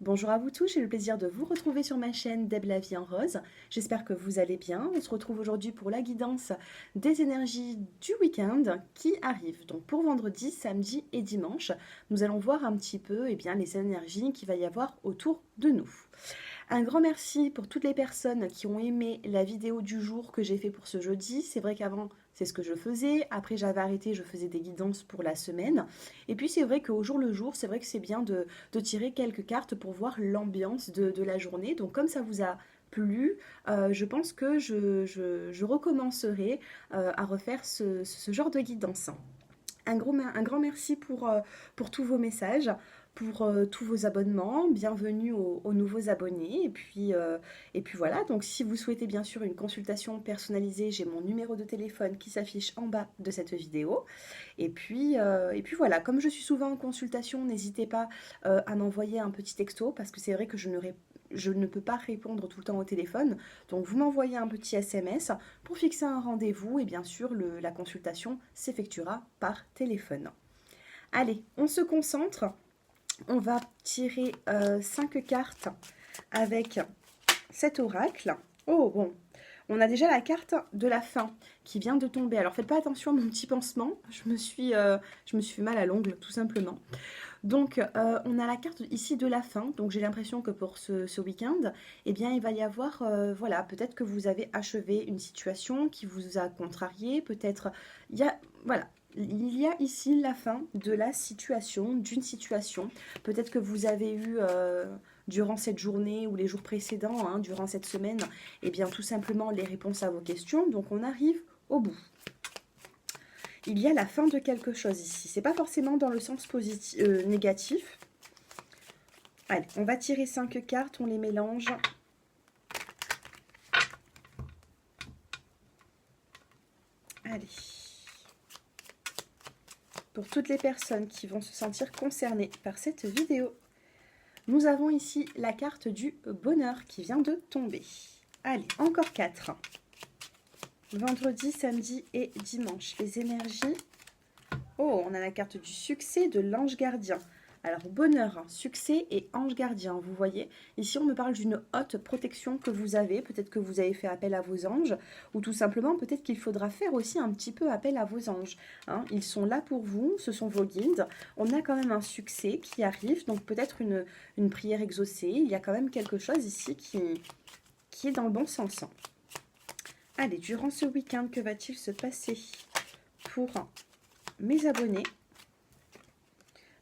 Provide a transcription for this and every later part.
Bonjour à vous tous, j'ai le plaisir de vous retrouver sur ma chaîne Deb la vie en rose. J'espère que vous allez bien. On se retrouve aujourd'hui pour la guidance des énergies du week-end qui arrive. Donc pour vendredi, samedi et dimanche, nous allons voir un petit peu les énergies qu'il va y avoir autour de nous. Un grand merci pour toutes les personnes qui ont aimé la vidéo du jour que j'ai fait pour ce jeudi. C'est vrai qu'avant, c'est ce que je faisais. Après, j'avais arrêté, je faisais des guidances pour la semaine. Et puis, c'est vrai qu'au jour le jour, c'est vrai que c'est bien de tirer quelques cartes pour voir l'ambiance de la journée. Donc, comme ça vous a plu, je pense que je recommencerai à refaire ce genre de guidance. Un grand merci pour tous vos messages, pour tous vos abonnements. Bienvenue aux nouveaux abonnés. Et puis voilà, donc si vous souhaitez bien sûr une consultation personnalisée, j'ai mon numéro de téléphone qui s'affiche en bas de cette vidéo. Et puis voilà, comme je suis souvent en consultation, n'hésitez pas à m'envoyer un petit texto parce que c'est vrai que je ne peux pas répondre tout le temps au téléphone. Donc vous m'envoyez un petit SMS pour fixer un rendez-vous et bien sûr la consultation s'effectuera par téléphone. Allez, on se concentre. On va tirer 5 cartes avec cet oracle. Oh bon, on a déjà la carte de la fin qui vient de tomber. Alors faites pas attention à mon petit pansement, je me suis fait mal à l'ongle tout simplement. Donc, on a la carte ici de la fin. Donc, j'ai l'impression que pour ce week-end, eh bien, il va y avoir, voilà, peut-être que vous avez achevé une situation qui vous a contrarié. Peut-être, voilà, il y a ici la fin de la situation, d'une situation. Peut-être que vous avez eu, durant cette journée ou les jours précédents, hein, durant cette semaine, eh bien, tout simplement les réponses à vos questions. Donc, on arrive au bout. Il y a la fin de quelque chose ici. C'est pas forcément dans le sens positif, négatif. Allez, on va tirer 5 cartes, on les mélange. Allez. Pour toutes les personnes qui vont se sentir concernées par cette vidéo, nous avons ici la carte du bonheur qui vient de tomber. Allez, encore 4. Vendredi, samedi et dimanche. Les énergies. Oh, on a la carte du succès de l'ange gardien. Alors, bonheur, succès et ange gardien, vous voyez. Ici, on me parle d'une haute protection que vous avez. Peut-être que vous avez fait appel à vos anges. Ou tout simplement, peut-être qu'il faudra faire aussi un petit peu appel à vos anges. Hein. Ils sont là pour vous, ce sont vos guides. On a quand même un succès qui arrive. Donc, peut-être une prière exaucée. Il y a quand même quelque chose ici qui est dans le bon sens. Allez, durant ce week-end, que va-t-il se passer pour mes abonnés?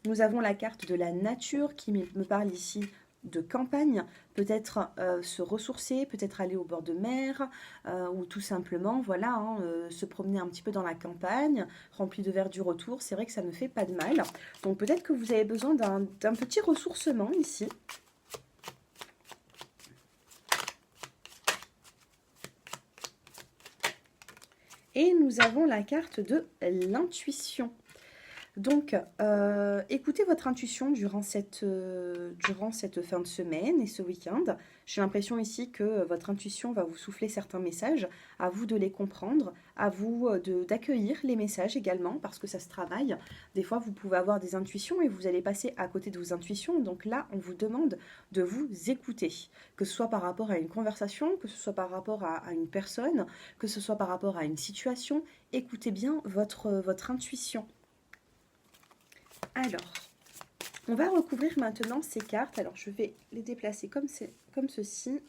Nous avons la carte de la nature qui me parle ici de campagne, peut-être se ressourcer, peut-être aller au bord de mer, ou tout simplement, voilà, hein, se promener un petit peu dans la campagne, rempli de verdure autour. C'est vrai que ça ne fait pas de mal. Donc peut-être que vous avez besoin d'un petit ressourcement ici. Et nous avons la carte de l'intuition. Donc, écoutez votre intuition durant cette fin de semaine et ce week-end. J'ai l'impression ici que votre intuition va vous souffler certains messages, à vous de les comprendre, à vous d'accueillir les messages également, parce que ça se travaille. Des fois, vous pouvez avoir des intuitions et vous allez passer à côté de vos intuitions. Donc là, on vous demande de vous écouter, que ce soit par rapport à une conversation, que ce soit par rapport à une personne, que ce soit par rapport à une situation. Écoutez bien votre intuition. Alors, on va recouvrir maintenant ces cartes. Alors, je vais les déplacer comme ceci.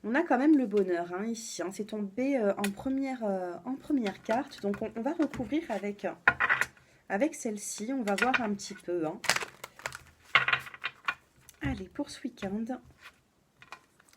On a quand même le bonheur hein, ici. Hein. C'est tombé en première carte. Donc, on va recouvrir avec celle-ci. On va voir un petit peu. Hein. Allez, pour ce week-end.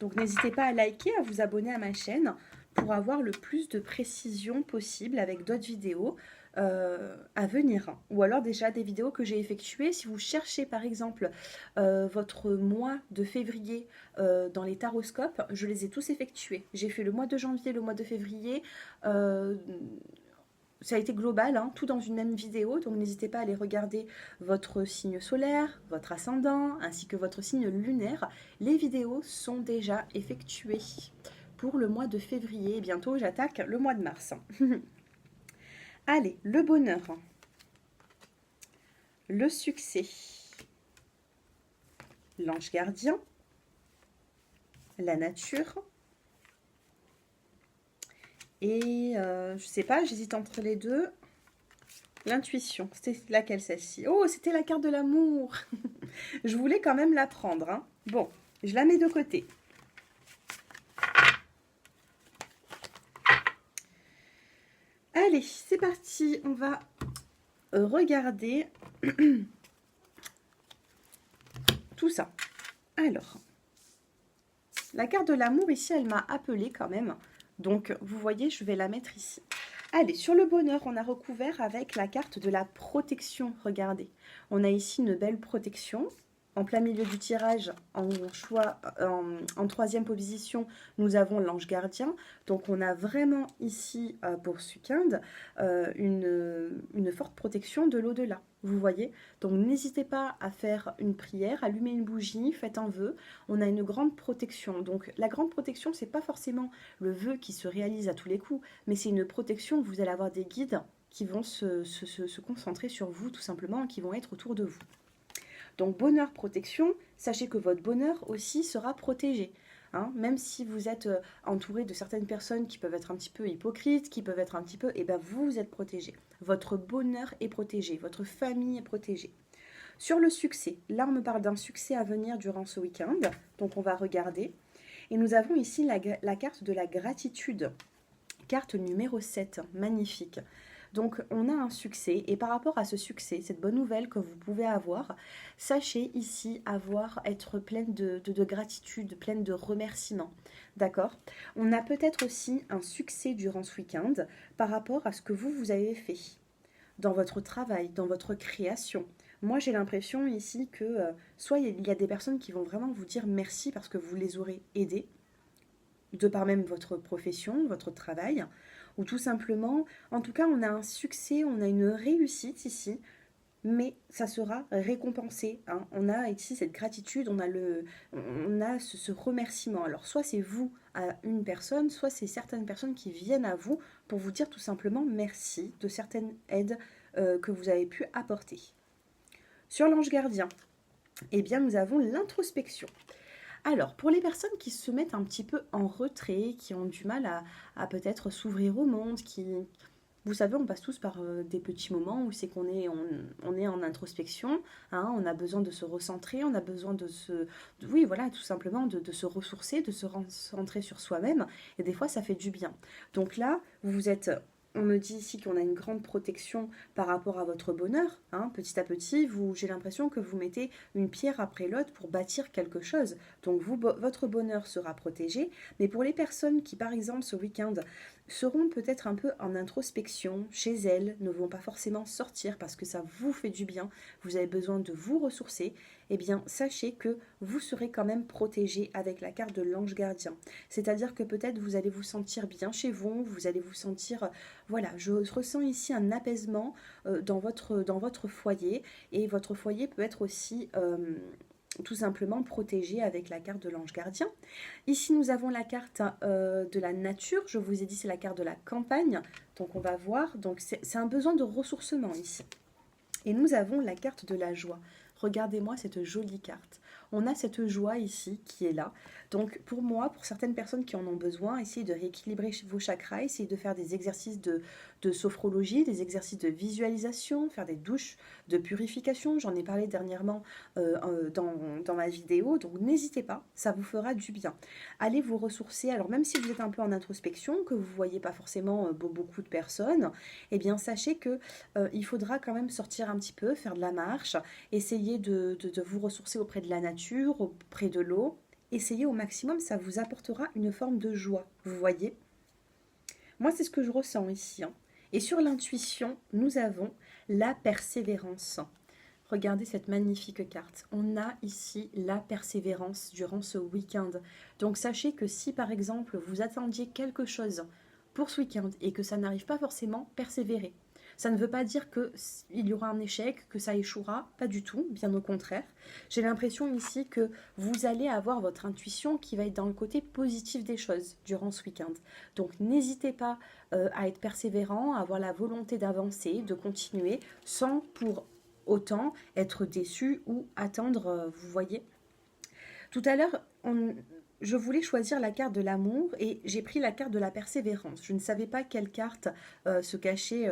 Donc, n'hésitez pas à liker, à vous abonner à ma chaîne pour avoir le plus de précision possible avec d'autres vidéos à venir. Ou alors déjà des vidéos que j'ai effectuées. Si vous cherchez par exemple votre mois de février dans les taroscopes, je les ai tous effectués. J'ai fait le mois de janvier, le mois de février. Ça a été global, hein, tout dans une même vidéo, donc n'hésitez pas à aller regarder votre signe solaire, votre ascendant, ainsi que votre signe lunaire. Les vidéos sont déjà effectuées pour le mois de février. Bientôt, j'attaque le mois de mars. Allez, le bonheur. le succès, l'ange gardien, la nature, et je sais pas, j'hésite entre les deux. L'intuition, c'était laquelle celle-ci? Oh, c'était la carte de l'amour. Je voulais quand même la prendre, hein. Bon, je la mets de côté. Allez, c'est parti. On va regarder tout ça. Alors, la carte de l'amour ici, elle m'a appelée quand même. Donc, vous voyez, je vais la mettre ici. Allez, sur le bonheur, on a recouvert avec la carte de la protection. Regardez, on a ici une belle protection. En plein milieu du tirage, en troisième position, nous avons l'ange gardien. Donc, on a vraiment ici, pour ce week-end, une forte protection de l'au-delà. Vous voyez? Donc, n'hésitez pas à faire une prière, allumer une bougie, faites un vœu. On a une grande protection. Donc, la grande protection, c'est pas forcément le vœu qui se réalise à tous les coups, mais c'est une protection. Vous allez avoir des guides qui vont se concentrer sur vous, tout simplement, et qui vont être autour de vous. Donc bonheur, protection, sachez que votre bonheur aussi sera protégé. Hein, même si vous êtes entouré de certaines personnes qui peuvent être un petit peu hypocrites, qui peuvent être un petit peu, eh bien vous êtes protégé. Votre bonheur est protégé, votre famille est protégée. Sur le succès, là on me parle d'un succès à venir durant ce week-end, donc on va regarder. Et nous avons ici la carte de la gratitude, carte numéro 7, magnifique. Donc on a un succès et par rapport à ce succès, cette bonne nouvelle que vous pouvez avoir, sachez ici être pleine de gratitude, pleine de remerciements. D'accord? On a peut-être aussi un succès durant ce week-end par rapport à ce que vous avez fait dans votre travail, dans votre création. Moi, j'ai l'impression ici que soit il y a des personnes qui vont vraiment vous dire merci parce que vous les aurez aidés, de par même votre profession, votre travail, ou tout simplement, en tout cas, on a un succès, on a une réussite ici, mais ça sera récompensé. Hein. On a ici cette gratitude, on a ce remerciement. Alors, soit c'est vous à une personne, soit c'est certaines personnes qui viennent à vous pour vous dire tout simplement merci de certaines aides que vous avez pu apporter. Sur l'ange gardien, eh bien, nous avons l'introspection. Alors, pour les personnes qui se mettent un petit peu en retrait, qui ont du mal à peut-être s'ouvrir au monde, vous savez, on passe tous par des petits moments où c'est qu'on est, on est en introspection, hein, on a besoin de se recentrer, on a besoin oui, voilà, tout simplement de se ressourcer, de se recentrer sur soi-même, et des fois, ça fait du bien. Donc là, on me dit ici qu'on a une grande protection par rapport à votre bonheur. Hein. Petit à petit, j'ai l'impression que vous mettez une pierre après l'autre pour bâtir quelque chose. Donc votre bonheur sera protégé. Mais pour les personnes qui, par exemple, ce week-end, seront peut-être un peu en introspection chez elles, ne vont pas forcément sortir parce que ça vous fait du bien, vous avez besoin de vous ressourcer, eh bien sachez que vous serez quand même protégé avec la carte de l'ange gardien. C'est-à-dire que peut-être vous allez vous sentir bien chez vous, vous allez vous sentir, voilà, je ressens ici un apaisement dans votre foyer, et votre foyer peut être aussi tout simplement protégé avec la carte de l'ange gardien. Ici, nous avons la carte de la nature. Je vous ai dit, c'est la carte de la campagne. Donc, on va voir. Donc, c'est un besoin de ressourcement ici. Et nous avons la carte de la joie. Regardez-moi cette jolie carte. On a cette joie ici qui est là. Donc pour moi, pour certaines personnes qui en ont besoin, essayez de rééquilibrer vos chakras, essayez de faire des exercices de sophrologie, des exercices de visualisation, faire des douches de purification. J'en ai parlé dernièrement dans ma vidéo, donc n'hésitez pas, ça vous fera du bien. Allez vous ressourcer. Alors même si vous êtes un peu en introspection, que vous ne voyez pas forcément beaucoup de personnes, eh bien sachez que il faudra quand même sortir un petit peu, faire de la marche, essayer de vous ressourcer auprès de la nature, auprès de l'eau. Essayez au maximum, ça vous apportera une forme de joie, vous voyez. Moi, c'est ce que je ressens ici. Hein. Et sur l'intuition, nous avons la persévérance. Regardez cette magnifique carte. On a ici la persévérance durant ce week-end. Donc sachez que si par exemple vous attendiez quelque chose pour ce week-end et que ça n'arrive pas forcément, persévérez. Ça ne veut pas dire qu'il y aura un échec, que ça échouera, pas du tout, bien au contraire. J'ai l'impression ici que vous allez avoir votre intuition qui va être dans le côté positif des choses durant ce week-end. Donc n'hésitez pas à être persévérant, à avoir la volonté d'avancer, de continuer, sans pour autant être déçu ou attendre, vous voyez. Tout à l'heure, je voulais choisir la carte de l'amour et j'ai pris la carte de la persévérance. Je ne savais pas quelle carte se cachait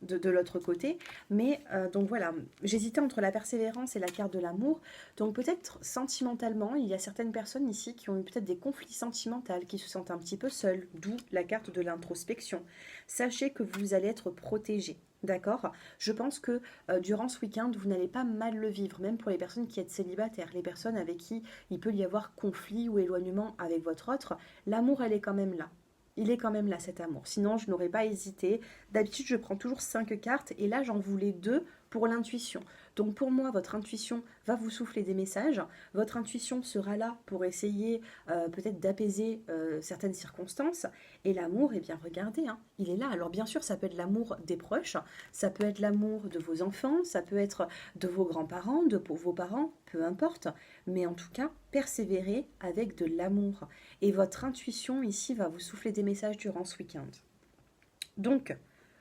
de l'autre côté, mais donc voilà, j'hésitais entre la persévérance et la carte de l'amour. Donc peut-être sentimentalement, il y a certaines personnes ici qui ont eu peut-être des conflits sentimentaux, qui se sentent un petit peu seules, d'où la carte de l'introspection. Sachez que vous allez être protégé. D'accord. Je pense que durant ce week-end, vous n'allez pas mal le vivre, même pour les personnes qui êtes célibataires, les personnes avec qui il peut y avoir conflit ou éloignement avec votre autre. L'amour, elle est quand même là. Il est quand même là, cet amour. Sinon, je n'aurais pas hésité. D'habitude, je prends toujours 5 cartes et là, j'en voulais 2 pour l'intuition. Donc pour moi, votre intuition va vous souffler des messages. Votre intuition sera là pour essayer peut-être d'apaiser certaines circonstances. Et l'amour, eh bien regardez, hein, il est là. Alors bien sûr, ça peut être l'amour des proches, ça peut être l'amour de vos enfants, ça peut être de vos grands-parents, de vos parents, peu importe. Mais en tout cas, persévérez avec de l'amour. Et votre intuition ici va vous souffler des messages durant ce week-end. Donc,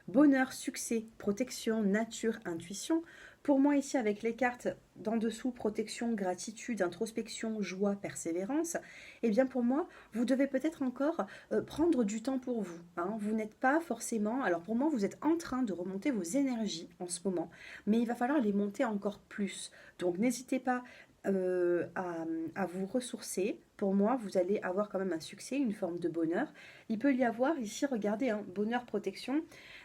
bonheur, succès, protection, nature, intuition. Pour moi ici avec les cartes d'en dessous, protection, gratitude, introspection, joie, persévérance, eh bien pour moi, vous devez peut-être encore prendre du temps pour vous. Hein. Vous n'êtes pas forcément... Alors pour moi, vous êtes en train de remonter vos énergies en ce moment, mais il va falloir les monter encore plus. Donc n'hésitez pas à vous ressourcer. Pour moi, vous allez avoir quand même un succès, une forme de bonheur. Il peut y avoir ici, regardez, hein, bonheur, protection.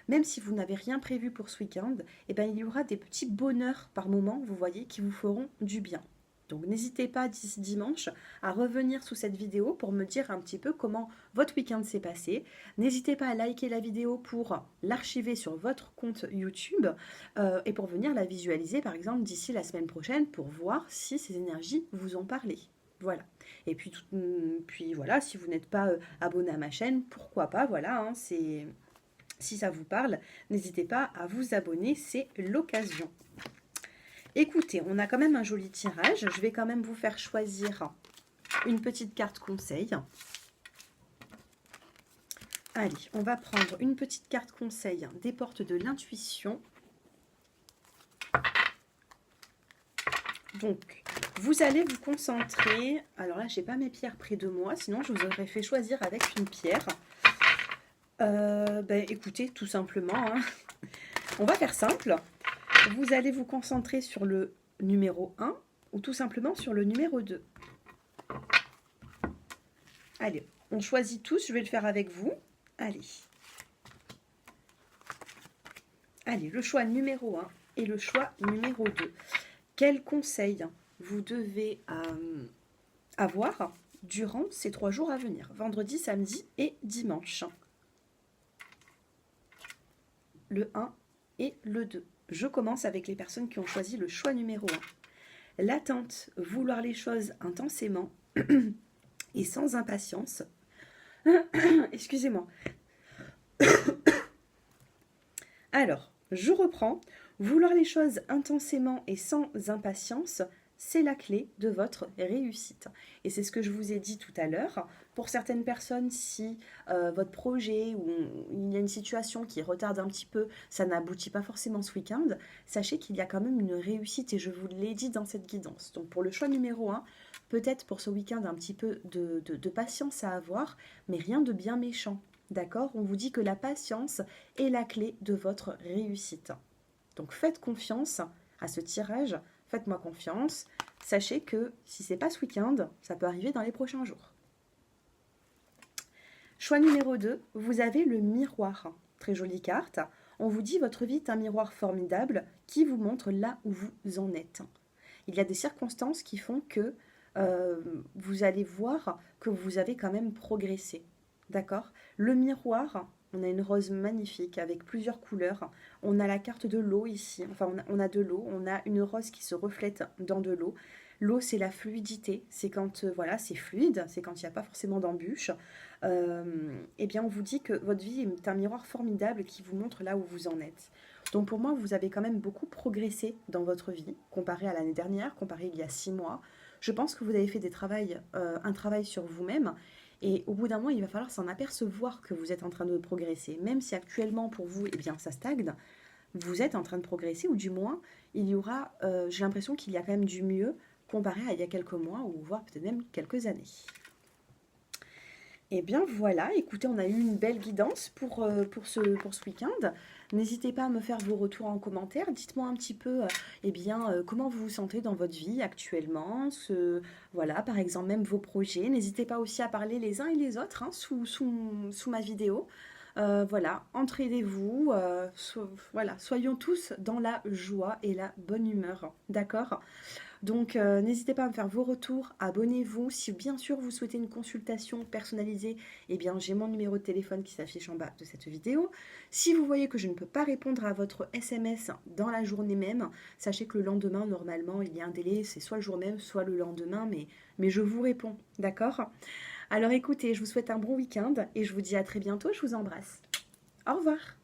Même si vous n'avez rien prévu pour ce week-end, eh ben, il y aura des petits bonheurs par moment, vous voyez, qui vous feront du bien. Donc n'hésitez pas d'ici dimanche à revenir sous cette vidéo pour me dire un petit peu comment votre week-end s'est passé. N'hésitez pas à liker la vidéo pour l'archiver sur votre compte YouTube et pour venir la visualiser par exemple d'ici la semaine prochaine pour voir si ces énergies vous ont parlé. Voilà. Et puis voilà, si vous n'êtes pas abonné à ma chaîne, pourquoi pas, voilà, hein, si ça vous parle, n'hésitez pas à vous abonner, c'est l'occasion. Écoutez, on a quand même un joli tirage. Je vais quand même vous faire choisir une petite carte conseil. Allez, on va prendre une petite carte conseil des portes de l'intuition. Donc, vous allez vous concentrer. Alors là, je n'ai pas mes pierres près de moi, sinon je vous aurais fait choisir avec une pierre. Écoutez, tout simplement, hein. On va faire simple. Vous allez vous concentrer sur le numéro 1 ou tout simplement sur le numéro 2. Allez, on choisit tous, je vais le faire avec vous. Allez. Allez, le choix numéro 1 et le choix numéro 2. Quel conseil vous devez avoir durant ces 3 jours à venir, vendredi, samedi et dimanche? Le 1 et le 2. Je commence avec les personnes qui ont choisi le choix numéro 1. L'attente, vouloir les choses intensément et sans impatience. Excusez-moi. Alors, je reprends. Vouloir les choses intensément et sans impatience, c'est la clé de votre réussite. Et c'est ce que je vous ai dit tout à l'heure. Pour certaines personnes, si votre projet ou il y a une situation qui retarde un petit peu, ça n'aboutit pas forcément ce week-end, sachez qu'il y a quand même une réussite et je vous l'ai dit dans cette guidance. Donc pour le choix numéro 1, peut-être pour ce week-end un petit peu de patience à avoir, mais rien de bien méchant. D'accord? On vous dit que la patience est la clé de votre réussite. Donc faites confiance à ce tirage, faites-moi confiance. Sachez que si ce n'est pas ce week-end, ça peut arriver dans les prochains jours. Choix numéro 2, vous avez le miroir. Très jolie carte. On vous dit votre vie est un miroir formidable qui vous montre là où vous en êtes. Il y a des circonstances qui font que vous allez voir que vous avez quand même progressé. D'accord? Le miroir, on a une rose magnifique avec plusieurs couleurs. On a la carte de l'eau ici. Enfin, on a de l'eau. On a une rose qui se reflète dans de l'eau. L'eau, c'est la fluidité. C'est quand, voilà, c'est fluide. C'est quand il n'y a pas forcément d'embûches. Eh bien, on vous dit que votre vie est un miroir formidable qui vous montre là où vous en êtes. Donc, pour moi, vous avez quand même beaucoup progressé dans votre vie, comparé à l'année dernière, comparé il y a 6 mois. Je pense que vous avez fait un travail sur vous-même. Et au bout d'un moment, il va falloir s'en apercevoir que vous êtes en train de progresser. Même si actuellement, pour vous, eh bien, ça stagne, vous êtes en train de progresser, ou du moins, il y aura, j'ai l'impression qu'il y a quand même du mieux comparé à il y a quelques mois ou voire peut-être même quelques années. Et bien voilà, écoutez, on a eu une belle guidance pour ce week-end. N'hésitez pas à me faire vos retours en commentaire. Dites-moi un petit peu comment vous vous sentez dans votre vie actuellement. Voilà, par exemple, même vos projets. N'hésitez pas aussi à parler les uns et les autres hein, sous ma vidéo. Voilà, entraidez-vous. Voilà, soyons tous dans la joie et la bonne humeur. D'accord? Donc, n'hésitez pas à me faire vos retours, abonnez-vous. Si bien sûr vous souhaitez une consultation personnalisée, eh bien j'ai mon numéro de téléphone qui s'affiche en bas de cette vidéo. Si vous voyez que je ne peux pas répondre à votre SMS dans la journée même, sachez que le lendemain, normalement, il y a un délai, c'est soit le jour même, soit le lendemain, mais je vous réponds, d'accord? Alors écoutez, je vous souhaite un bon week-end et je vous dis à très bientôt, je vous embrasse. Au revoir.